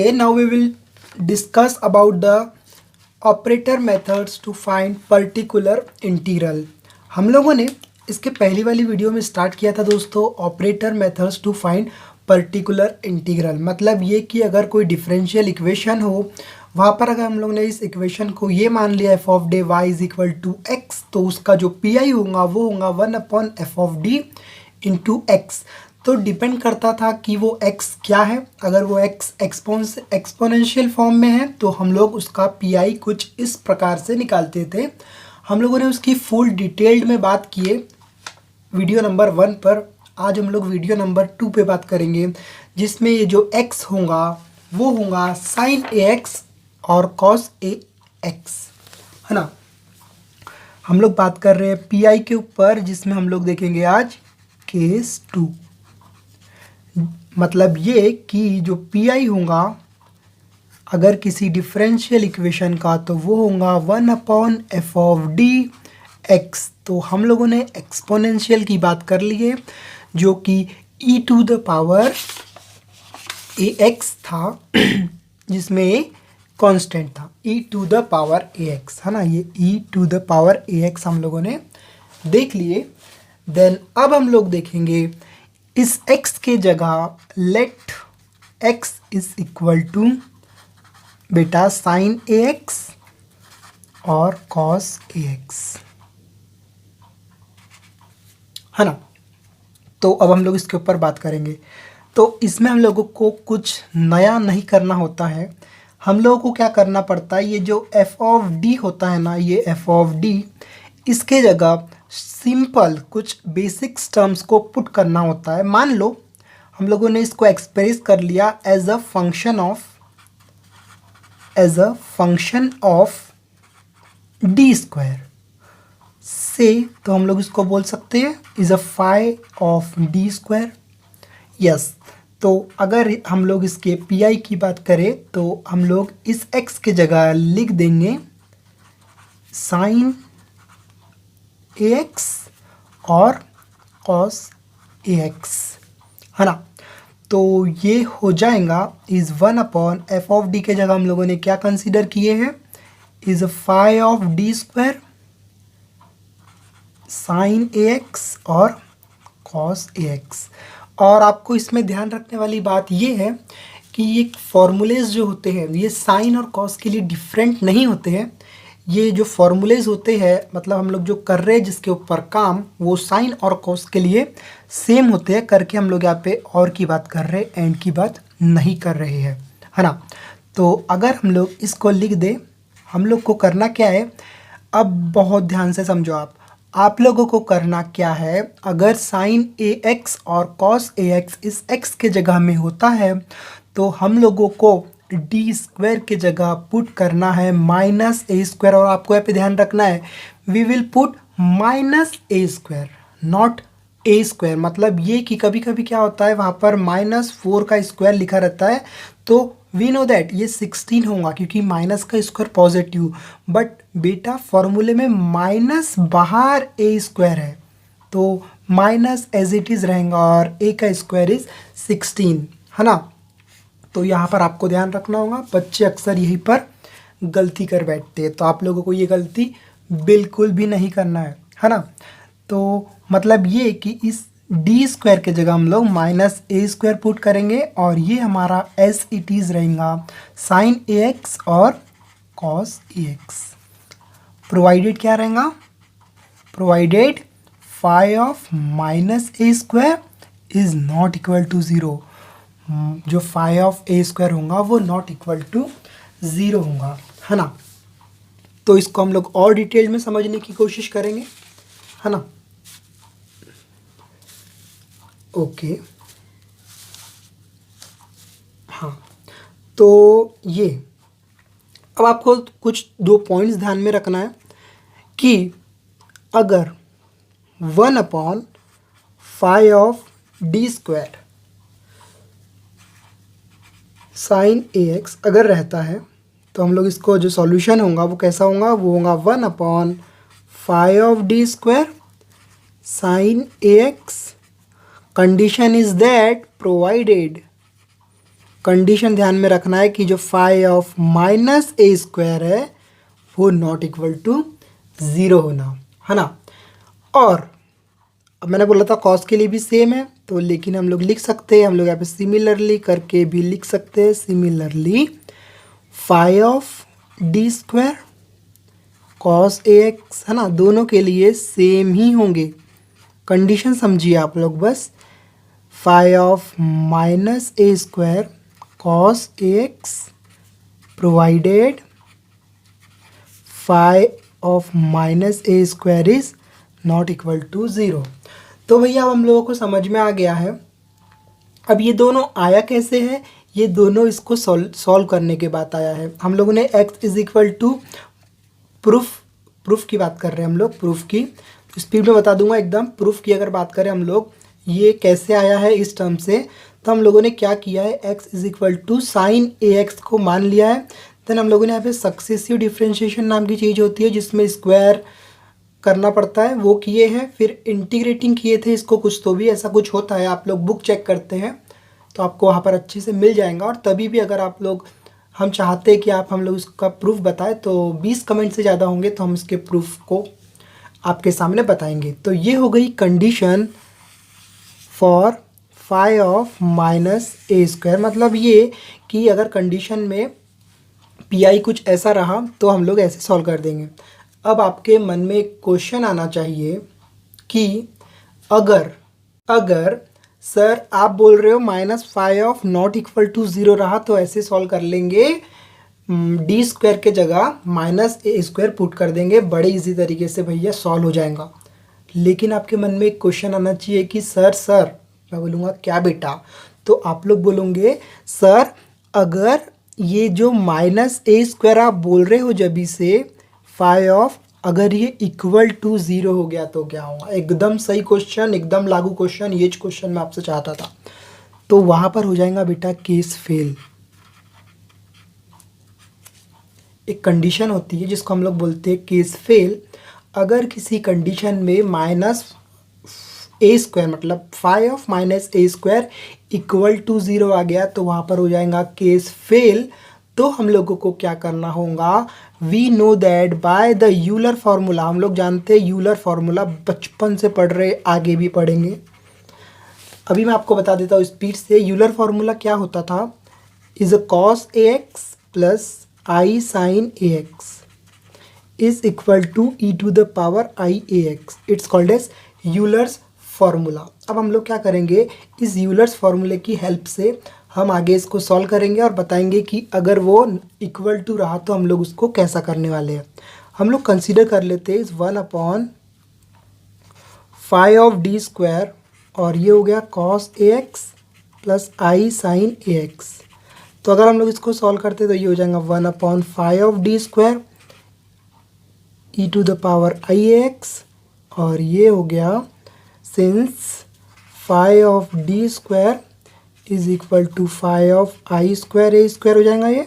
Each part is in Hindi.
Okay, now we will discuss about the operator methods to find particular integral। हम लोगों ने इसके पहली वाली वीडियो में स्टार्ट किया था दोस्तों operator methods to find particular integral. मतलब ये कि अगर कोई डिफरेंशियल इक्वेशन हो, वहाँ पर अगर हम लोग ने इस इक्वेशन को ये मान लिया f of D y is equal to x, तो उसका जो पी आई होगा वो होगा 1/f of D into x. तो डिपेंड करता था कि वो x क्या है। अगर वो x एक्सपोनेंशियल फॉर्म में है तो हम लोग उसका पी कुछ इस प्रकार से निकालते थे। हम लोगों ने उसकी फुल डिटेल्ड में बात किए वीडियो नंबर 1 पर। आज हम लोग वीडियो नंबर 2 पे बात करेंगे, जिसमें ये जो x होगा वो होगा साइन ए एक्स और कॉस ए एक्स, है ना। हम लोग बात कर रहे हैं पी के ऊपर, जिसमें हम लोग देखेंगे आज केस 2। मतलब ये कि जो पी आई होगा अगर किसी डिफरेंशियल इक्वेशन का, तो वो होगा 1/f ऑफ डी एक्स। तो हम लोगों ने एक्सपोनेंशियल की बात कर ली है, जो कि e to the power a x था, जिसमें ए कांस्टेंट था, e to the power a x, है ना। ये e to the power a x हम लोगों ने देख लिए। देन अब हम लोग देखेंगे इस x के जगह let x is equal to beta sine a x और कॉस ए एक्स, है ना। तो अब हम लोग इसके ऊपर बात करेंगे। तो इसमें हम लोगों को कुछ नया नहीं करना होता है। हम लोगों को क्या करना पड़ता है, ये जो एफ ऑफ डी होता है ना, ये एफ ऑफ डी, इसके जगह सिंपल कुछ बेसिक्स टर्म्स को पुट करना होता है। मान लो हम लोगों ने इसको एक्सप्रेस कर लिया as a function of D square से, तो हम लोग इसको बोल सकते हैं is a phi of D square. Yes, तो अगर हम लोग इसके पी आई की बात करें तो हम लोग इस एक्स के जगह लिख देंगे साइन ए एक्स और कॉस ए एक्स, है ना। तो ये हो जाएगा इज़ 1/f ऑफ डी के जगह हम लोगों ने क्या कंसीडर किए हैं, is phi of D square sine a x और कॉस ए एक्स। और आपको इसमें ध्यान रखने वाली बात ये है कि ये फॉर्मूलेज जो होते हैं ये साइन और कॉस के लिए डिफरेंट नहीं होते हैं। ये जो फॉर्मूलेज होते हैं, मतलब हम लोग जो कर रहे हैं जिसके ऊपर काम, वो साइन और कॉस के लिए सेम होते हैं। करके हम लोग यहाँ पे और की बात कर रहे हैं, एंड की बात नहीं कर रहे हैं, है ना। तो अगर हम लोग इसको लिख दें, हम लोग को करना क्या है, अब बहुत ध्यान से समझो आप लोगों को करना क्या है, अगर साइन ए एक्स और कॉस ए एक्स इस एक्स के जगह में होता है, तो हम लोगों को डी स्क्वायर के जगह पुट करना है माइनस ए स्क्वायर। और आपको यहाँ पे ध्यान रखना है, we will put minus a square not a square. मतलब ये कि कभी कभी क्या होता है, वहाँ पर -4 का स्क्वायर लिखा रहता है, तो वी नो दैट ये 16 होगा क्योंकि माइनस का स्क्वायर पॉजिटिव। बट बेटा फॉर्मूले में माइनस बाहर ए स्क्वायर है, तो माइनस एज इट इज़ रहेगा और ए का स्क्वायर इज 16, है ना। तो यहाँ पर आपको ध्यान रखना होगा, बच्चे अक्सर यहीं पर गलती कर बैठते हैं, तो आप लोगों को ये गलती बिल्कुल भी नहीं करना है ना। तो मतलब ये कि इस डी स्क्वायर के जगह हम लोग माइनस ए स्क्वायर पुट करेंगे, और ये हमारा एस इट इज़ रहेगा साइन ए एक्स और कॉस ए एक्स। प्रोवाइडेड क्या रहेगा, provided phi of minus a square is not equal to 0। जो फाई ऑफ ए स्क्वायर होगा वो नॉट इक्वल टू 0 होगा, है ना। तो इसको हम लोग और डिटेल में समझने की कोशिश करेंगे, है ना। ओके, हाँ, तो ये अब आपको कुछ 2 पॉइंट्स ध्यान में रखना है कि अगर 1/फाई of D square sine a x अगर रहता है, तो हम लोग इसको जो सॉल्यूशन होगा वो कैसा होगा, वो होगा 1/फाई of D square sine a x. Condition is that provided condition ध्यान में रखना है कि जो phi of minus a square है वो नॉट इक्वल टू 0 होना, है ना। और अब मैंने बोला था कॉस के लिए भी सेम है, तो लेकिन हम लोग लिख सकते हैं, हम लोग यहाँ पे सिमिलरली करके भी लिख सकते हैं। Similarly phi of D square cos a x, है ना, दोनों के लिए सेम ही होंगे। कंडीशन समझिए आप लोग बस। Phi of minus a square cos a x provided phi of minus a square is not equal to 0। तो भैया अब हम लोगों को समझ में आ गया है। अब ये दोनों आया कैसे है, ये दोनों इसको सॉल्व करने के बाद आया है। हम लोगों ने x is equal to proof की बात कर रहे हैं हम लोग, प्रूफ की स्पीड में बता दूंगा एकदम। प्रूफ की अगर बात करें हम लोग, ये कैसे आया है इस टर्म से, तो हम लोगों ने क्या किया है, x is equal to sine a x को मान लिया है। देन हम लोगों ने यहाँ पे सक्सेसिव डिफ्रेंशिएशन नाम की चीज़ होती है जिसमें स्क्वायर करना पड़ता है, वो किए हैं। फिर इंटीग्रेटिंग किए थे इसको, कुछ तो भी ऐसा कुछ होता है, आप लोग बुक चेक करते हैं तो आपको वहाँ पर अच्छे से मिल जाएगा। और तभी भी अगर आप लोग, हम चाहते हैं कि आप हम लोग इसका प्रूफ बताएं, तो 20 कमेंट से ज़्यादा होंगे तो हम इसके प्रूफ को आपके सामने बताएंगे। तो ये हो गई condition for phi of minus a square. मतलब ये कि अगर कंडीशन में पी आई कुछ ऐसा रहा तो हम लोग ऐसे सॉल्व कर देंगे। अब आपके मन में एक क्वेश्चन आना चाहिए कि अगर सर आप बोल रहे हो minus phi of not equal to 0 रहा तो ऐसे सॉल्व कर लेंगे, डी स्क्वायर के जगह माइनस ए स्क्वायर पुट कर देंगे, बड़े इजी तरीके से भैया सॉल्व हो जाएगा। लेकिन आपके मन में एक क्वेश्चन आना चाहिए कि सर मैं बोलूँगा क्या बेटा, तो आप लोग बोलोगे सर अगर ये जो माइनस ए स्क्वायर आप बोल रहे हो जब से फाई ऑफ, अगर ये इक्वल टू 0 हो गया तो क्या होगा। एकदम सही क्वेश्चन, एकदम लागू क्वेश्चन, ये क्वेश्चन मैं आपसे चाहता था। तो वहाँ पर हो जाएगा बेटा केस फेल। एक कंडीशन होती है जिसको हम लोग बोलते हैं केस फेल। अगर किसी कंडीशन में माइनस ए स्क्वायर मतलब phi of minus a square equal to 0 आ गया तो वहाँ पर हो जाएगा केस फेल। तो हम लोगों को क्या करना होगा, we know that by the Euler formula. हम लोग जानते हैं यूलर फार्मूला, बचपन से पढ़ रहे, आगे भी पढ़ेंगे। अभी मैं आपको बता देता हूँ स्पीड से। यूलर फार्मूला क्या होता था, is a cos a x plus i sine a x is equal to e to the power i a x. It's called as Euler's formula. अब हम लोग क्या करेंगे, इस यूलर्स फार्मूले की हेल्प से हम आगे इसको सॉल्व करेंगे और बताएंगे कि अगर वो इक्वल टू रहा तो हम लोग उसको कैसा करने वाले हैं। हम लोग कंसीडर कर लेते हैं इस 1/फाई ऑफ डी स्क्वायर, और ये हो गया cos a x plus i sine a x. तो अगर हम लोग इसको सॉल्व करते तो ये हो जाएगा 1/फाई of D square e to the power i a x, और ये हो गया since phi of D square is equal to phi of i square a square हो जाएगा ये।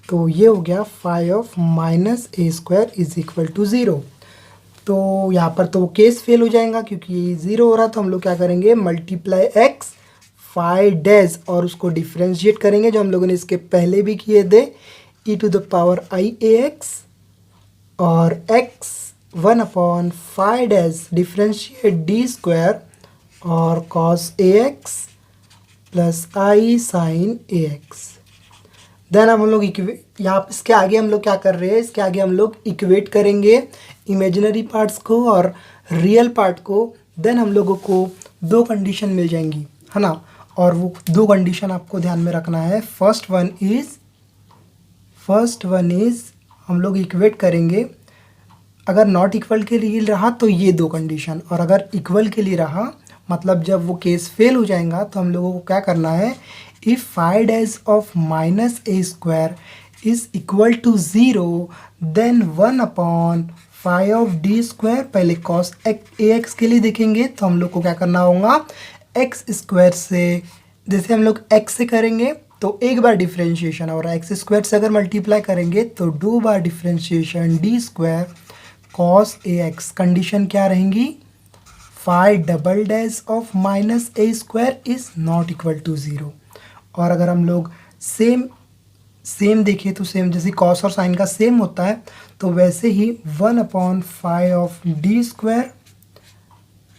तो ये हो गया phi of minus a square is equal to 0। तो यहाँ पर तो केस फेल हो जाएगा क्योंकि 0 हो रहा, तो हम लोग क्या करेंगे, मल्टीप्लाई एक्स फाई डैश और उसको डिफ्रेंशिएट करेंगे जो हम लोगों ने इसके पहले भी किए थे, e to the power i a x, और एक्स 1/फाई डैश डिफ्रेंशिएट डी स्क्वायर और cos a x plus i sine a x. Then हम लोग यहाँ इसके आगे हम लोग क्या कर रहे हैं, इसके आगे हम लोग इक्वेट करेंगे इमेजिनरी पार्ट्स को और रियल पार्ट को। देन हम लोगों को दो कंडीशन मिल जाएंगी, है ना। और वो दो कंडीशन आपको ध्यान में रखना है। फर्स्ट वन इज़ हम लोग इक्वेट करेंगे, अगर नॉट इक्वल के लिए रहा तो ये दो कंडीशन, और अगर इक्वल के लिए रहा मतलब जब वो केस फेल हो जाएगा तो हम लोगों को क्या करना है, if phi dash of minus a square is equal to 0 then 1/फाई ऑफ डी स्क्वायर। पहले कॉस ए एक्स के लिए देखेंगे तो हम लोग को क्या करना होगा, एक्स स्क्वायर से, जैसे हम लोग एक्स से करेंगे तो एक बार डिफ्रेंशिएशन, और एक्स स्क्वायर से अगर मल्टीप्लाई करेंगे तो 2 बार differentiation D square cos a x. Condition क्या रहेंगी, phi double dash of minus a square is not equal to 0। और अगर हम लोग सेम देखें तो सेम जैसे कॉस और साइन का सेम होता है, तो वैसे ही 1/5 of D square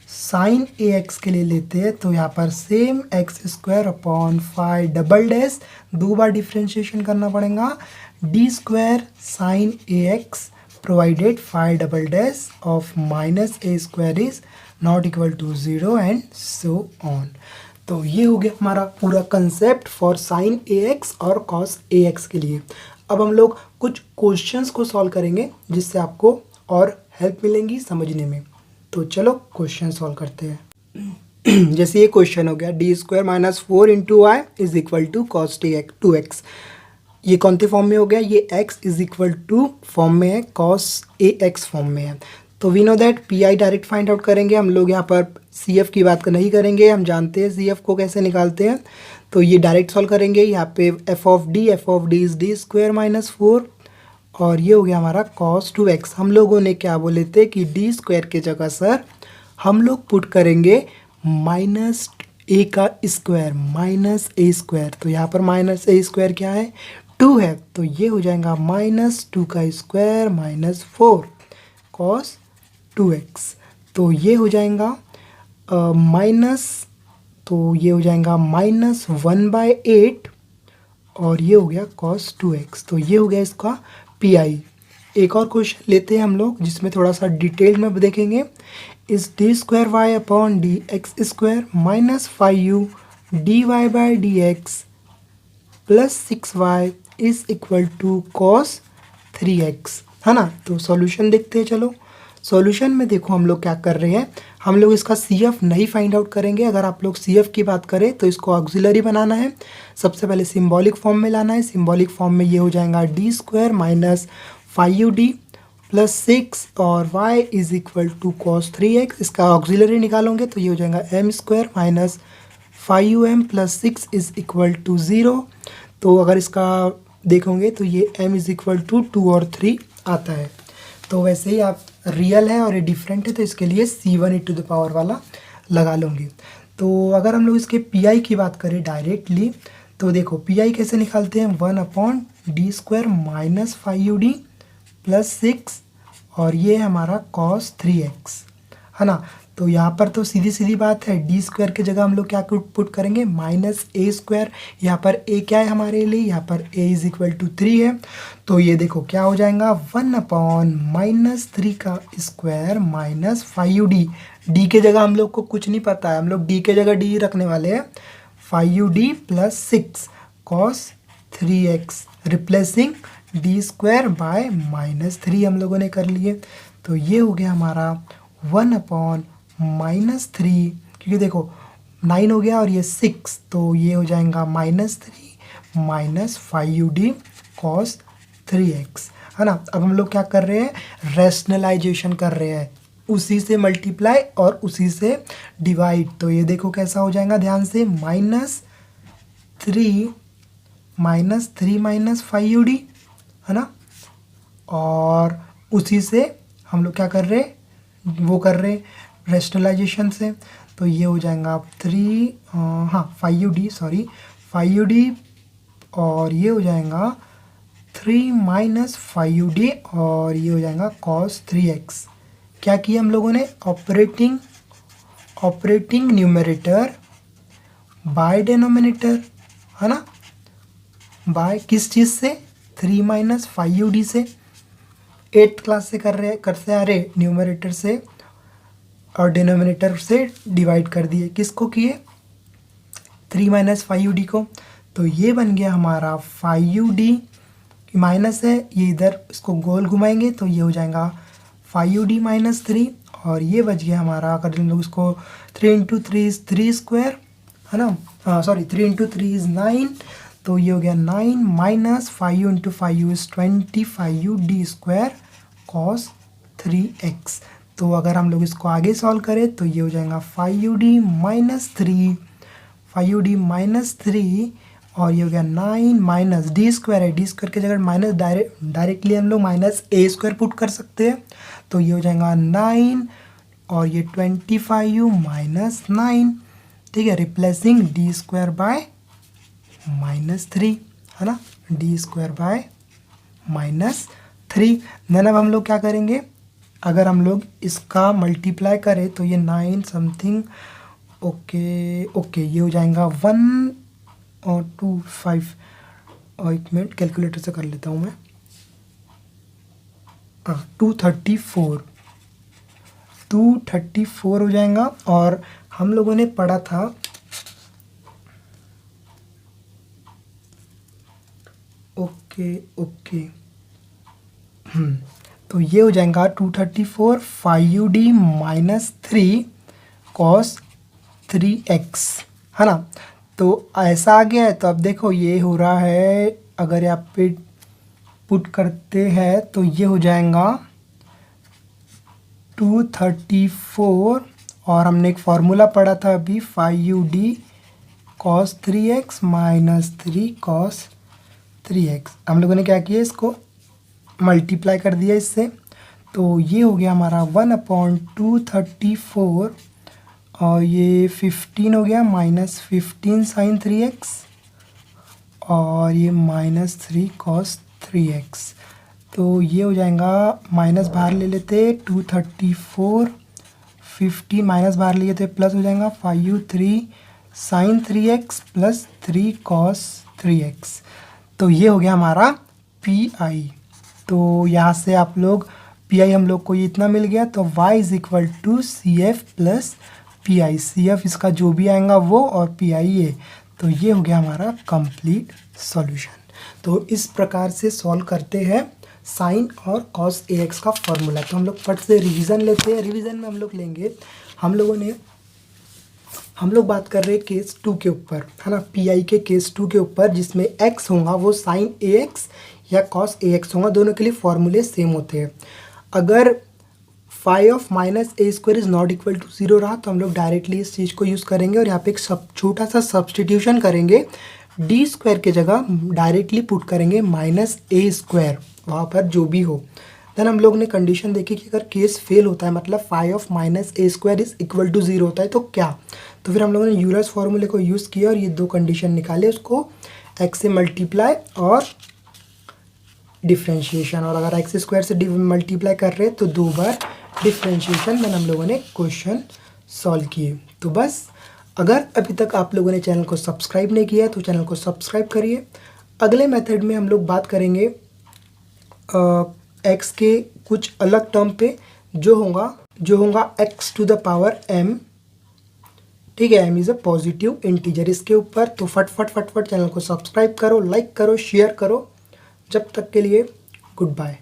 sine a x के लिए लेते हैं, तो यहाँ पर same x square upon 5 double dash, 2 बार डिफ्रेंशिएशन करना पड़ेगा, D square sine a x provided 5 double dash of minus a square is not equal to 0 and so on. तो ये हो गया हमारा पूरा concept for sine a x और कॉस ए एक्स के लिए। अब हम लोग कुछ क्वेश्चंस को सॉल्व करेंगे जिससे आपको और हेल्प मिलेंगी समझने में। तो चलो क्वेश्चन सॉल्व करते हैं। जैसे ये क्वेश्चन हो गया D square minus 4 into y is equal to cos 2x। ये कौन से फॉर्म में हो गया, ये x is equal to form में है, कॉस ए एक्स फॉर्म में है। तो we know that P I direct find out करेंगे हम लोग, यहाँ पर सी एफ की बात नहीं करेंगे, हम जानते हैं सी एफ को कैसे निकालते हैं। तो ये डायरेक्ट सॉल्व करेंगे, यहाँ पे F of D is D square minus 4 और ये हो गया हमारा कॉस 2x। हम लोगों ने क्या बोले थे कि डी स्क्वायर के जगह सर हम लोग पुट करेंगे माइनस ए का स्क्वायर माइनस ए स्क्वायर। तो यहाँ पर माइनस ए स्क्वायर क्या है, 2 है, तो ये हो जाएगा माइनस 2 का स्क्वायर माइनस 4 कॉस 2x। तो ये हो जाएगा माइनस, तो ये हो जाएगा माइनस 1/8 और ये हो गया कॉस 2x। तो ये हो गया इसका पी आई। एक और क्वेश्चन लेते हैं हम लोग जिसमें थोड़ा सा डिटेल में देखेंगे। इस D square y upon D x square minus 5u D y by D x plus 6y is equal to cos 3x, है ना। तो सॉल्यूशन देखते हैं। चलो सॉल्यूशन में देखो हम लोग क्या कर रहे हैं, हम लोग इसका सी एफ नहीं फाइंड आउट करेंगे। अगर आप लोग सी एफ की बात करें तो इसको ऑक्सिलरी बनाना है, सबसे पहले सिंबॉलिक फॉर्म में लाना है। सिंबॉलिक फॉर्म में ये हो जाएगा D square minus 5ud plus 6 और y is equal to cos 3x। इसका ऑक्सिलरी निकालोगे तो ये हो जाएगा m square minus 5um plus 6 is equal to 0। तो अगर इसका देखोगे तो ये m इज इक्वल टू 2 और 3 आता है। तो वैसे ही आप रियल है और ये डिफरेंट है तो इसके लिए c1 e to the power वाला लगा लोगे। तो अगर हम लोग इसके पी की बात करें डायरेक्टली तो देखो पी कैसे निकालते हैं, 1/d square minus 5ud plus 6 और ये है हमारा कॉस 3x, है ना। तो यहाँ पर तो सीधी सीधी बात है, डी स्क्वायर की जगह हम लोग क्या पुट करेंगे माइनस ए स्क्वायर। यहाँ पर ए क्या है हमारे लिए, यहाँ पर ए इज इक्वल टू 3 है। तो ये देखो क्या हो जाएगा 1/-3 का स्क्वायर माइनस 5ud। डी के जगह हम लोग को कुछ नहीं पता है, हम लोग डी के जगह डी रखने वाले हैं, 5ud plus 6 cos 3x replacing D square by -3 हम लोगों ने कर लिए। तो ये हो गया हमारा 1/-3, क्योंकि देखो 9 हो गया और ये 6, तो ये हो जाएगा -3 माइनस 5ud कॉस 3x, है ना। अब हम लोग क्या कर रहे हैं, रैशनलाइजेशन कर रहे हैं, उसी से मल्टीप्लाई और उसी से डिवाइड। तो ये देखो कैसा हो जाएगा, ध्यान से -3 माइनस 5ud, है ना। और उसी से हम लोग क्या कर रहे हैं, वो कर रहे हैं रैशनलाइजेशन से। तो ये हो जाएगा 5ud और ये हो जाएगा 3 माइनस 5ud और ये हो जाएगा cos 3x। क्या किया हम लोगों ने, ऑपरेटिंग न्यूमरेटर बाय डिनोमिनेटर, है ना, बाय किस चीज़ से, 3 माइनस 5ud से। 8th क्लास से करते आ रहे, न्यूमरेटर से और डिनोमिनेटर से डिवाइड कर दिए, किसको किए, 3 माइनस 5ud को। तो ये बन गया हमारा 5ud माइनस है, ये इधर इसको गोल घुमाएंगे तो ये हो जाएगा 5ud माइनस 3 और ये बच गया हमारा, अगर हम लोग इसको 3 × 3 इज 3 स्क्वायर, है ना, 3 × 3 इज 9, तो ये हो गया 9 minus 5u × 5u is 25ud square cos 3x। तो अगर हम लोग इसको आगे सॉल्व करें तो ये हो जाएगा 5ud माइनस 3 और ये हो गया 9 माइनस डी स्क्वायर है, डी स्क्वायर की जगह माइनस डायरेक्टली हम लोग माइनस ए स्क्वायर पुट कर सकते हैं। तो ये हो जाएगा 9 और ये 25u माइनस 9, ठीक है, रिप्लेसिंग डी स्क्वायर बाय -3 है ना, d²/-3। देन अब हम लोग क्या करेंगे, अगर हम लोग इसका मल्टीप्लाई करें तो ये 9 समथिंग, ओके ये हो जाएगा 1 और 2 5, और 1 मिनट कैलकुलेटर से कर लेता हूँ मैं। 234 हो जाएगा। और हम लोगों ने पढ़ा था ओके तो ये हो जाएगा 234 5d-3 cos 3x, है ना। तो ऐसा आ गया है। तो अब देखो ये हो रहा है, अगर यहाँ पे पुट करते हैं तो ये हो जाएगा 234, और हमने एक फॉर्मूला पढ़ा था अभी 5ud cos 3x -3 cos 3x। हम लोगों ने क्या किया, इसको मल्टीप्लाई कर दिया इससे, तो ये हो गया हमारा 1/234, और ये 15 हो गया -15 sin 3x, और ये -3 cos 3x। तो ये हो जाएगा, माइनस बाहर ले लेते, 234 50 माइनस बाहर लिए तो प्लस हो जाएगा 5u3 sin 3x plus 3 cos 3x। तो ये हो गया हमारा PI। तो यहाँ से आप लोग PI हम लोग को ये इतना मिल गया, तो y = CF plus PI। CF इसका जो भी आएगा वो, और PI ये। तो ये हो गया हमारा कंप्लीट सॉल्यूशन। तो इस प्रकार से सॉल्व करते हैं साइन और कॉस AX का फॉर्मूला। तो हम लोग फट से रिवीजन लेते हैं। रिवीजन में हम लोग लेंगे, हम लोग बात कर रहे हैं केस 2 के ऊपर, है ना, PI के केस 2 के ऊपर, जिसमें x होगा वो साइन AX या कॉस AX होगा। दोनों के लिए फॉर्मूले सेम होते हैं। अगर phi of -a² is not equal to 0 रहा तो हम लोग डायरेक्टली इस चीज़ को यूज़ करेंगे, और यहाँ पे एक छोटा सा सब्सटीट्यूशन करेंगे, d² के जगह डायरेक्टली पुट करेंगे -a², वहाँ पर जो भी हो। देन हम लोग ने कंडीशन देखी कि अगर केस फेल होता है, मतलब phi of -a² is equal to 0 होता है, तो क्या। तो फिर हम लोगों ने यूलर्स फॉर्मूले को यूज़ किया और ये दो कंडीशन निकाले, उसको x से मल्टीप्लाई और डिफ्रेंशिएशन। और अगर x² से मल्टीप्लाई कर रहे हैं तो 2 बार डिफ्रेंशिएशन। देन हम लोगों ने क्वेश्चन सॉल्व किए। तो बस, अगर अभी तक आप लोगों ने चैनल को सब्सक्राइब नहीं किया है तो चैनल को सब्सक्राइब करिए। अगले मेथड में हम लोग बात करेंगे x के कुछ अलग टर्म पे, जो होगा x⁻m, ठीक है। m is a positive integer, इसके ऊपर। तो फटफट चैनल को सब्सक्राइब करो, लाइक करो, शेयर करो। जब तक के लिए गुड बाय।